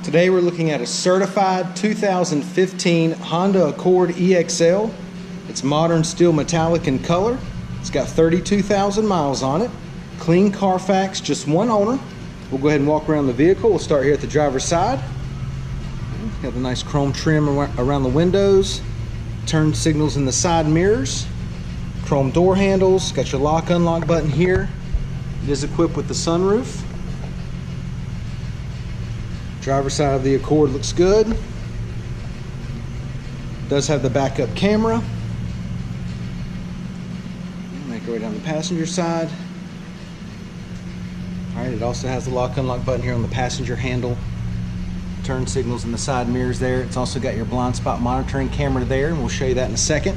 Today we're looking at a certified 2015 Honda Accord EXL. It's modern steel metallic in color. It's got 32,000 miles on it. Clean Carfax, just one owner. We'll go ahead and walk around the vehicle. We'll start here at the driver's side. Got the nice chrome trim around the windows. Turn signals in the side mirrors. Chrome door handles. Got your lock unlock button here. It is equipped with the sunroof. Driver's side of the Accord looks good. Does have the backup camera. Make our way down the passenger side. Alright, it also has the lock unlock button here on the passenger handle. Turn signals in the side mirrors there. It's also got your blind spot monitoring camera there, and we'll show you that in a second.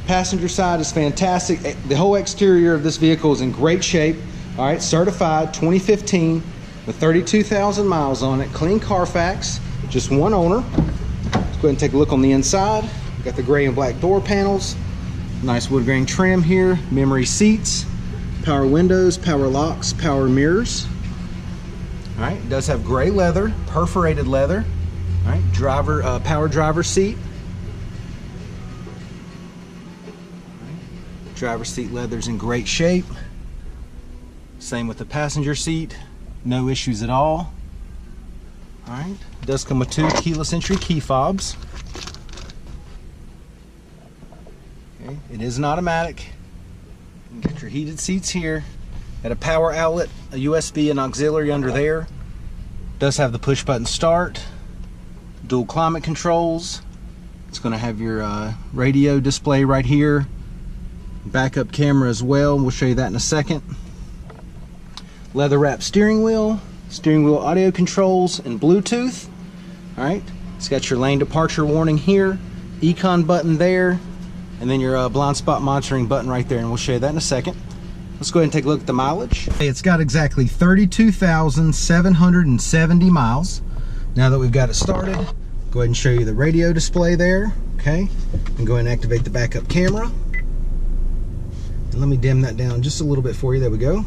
Passenger side is fantastic. The whole exterior of this vehicle is in great shape. Alright, certified 2015 with 32,000 miles on it. Clean Carfax, just one owner. Let's go ahead and take a look on the inside. We've got the gray and black door panels. Nice wood grain trim here. Memory seats. Power windows, power locks, power mirrors. All right, it does have gray leather, perforated leather. All right, power driver seat. Right. Driver seat leather's in great shape. Same with the passenger seat. No issues at all. All right, it does come with 2 keyless entry key fobs. Okay, it is an automatic. You can get your heated seats here. Got a power outlet, a USB and auxiliary under there. Does have the push button start. Dual climate controls. It's going to have your radio display right here. Backup camera as well. We'll show you that in a second. Leather wrapped steering wheel audio controls, and Bluetooth. All right, it's got your lane departure warning here, econ button there, and then your blind spot monitoring button right there, and we'll show you that in a second. Let's go ahead and take a look at the mileage. It's got exactly 32,770 miles. Now that we've got it started, go ahead and show you the radio display there, okay? And go ahead and activate the backup camera. And let me dim that down just a little bit for you. There we go.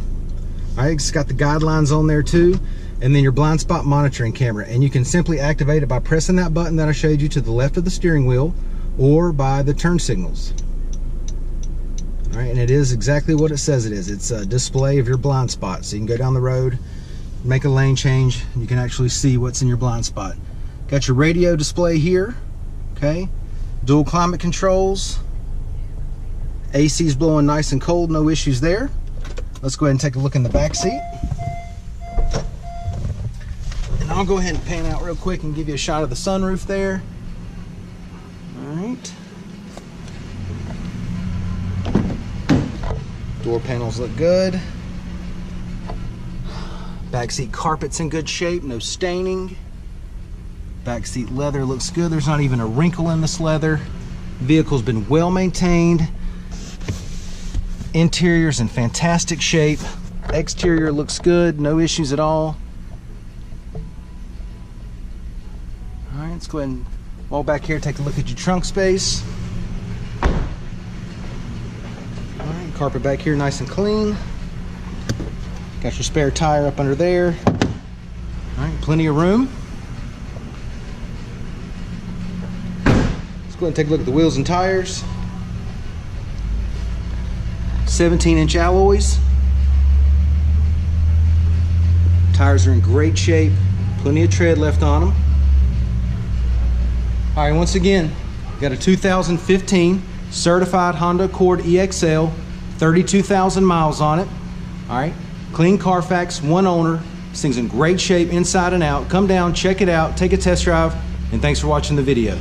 All right, it's got the guidelines on there too, and then your blind spot monitoring camera. And you can simply activate it by pressing that button that I showed you to the left of the steering wheel, or by the turn signals. All right, and it is exactly what it says it is. It's a display of your blind spot, so you can go down the road, make a lane change, and you can actually see what's in your blind spot. Got your radio display here, okay? Dual climate controls. AC's blowing nice and cold, no issues there. Let's go ahead and take a look in the back seat. And I'll go ahead and pan out real quick and give you a shot of the sunroof there. All right. Door panels look good. Back seat carpet's in good shape, no staining. Back seat leather looks good. There's not even a wrinkle in this leather. Vehicle's been well maintained. Interior's in fantastic shape. Exterior looks good, no issues at all. All right, let's go ahead and walk back here, take a look at your trunk space. All right, carpet back here nice and clean. Got your spare tire up under there. All right, plenty of room. Let's go ahead and take a look at the wheels and tires. 17-inch alloys. Tires are in great shape. Plenty of tread left on them. All right, once again, got a 2015 certified Honda Accord EXL, 32,000 miles on it. All right, clean Carfax, one owner. This thing's in great shape inside and out. Come down, check it out, take a test drive, and thanks for watching the video.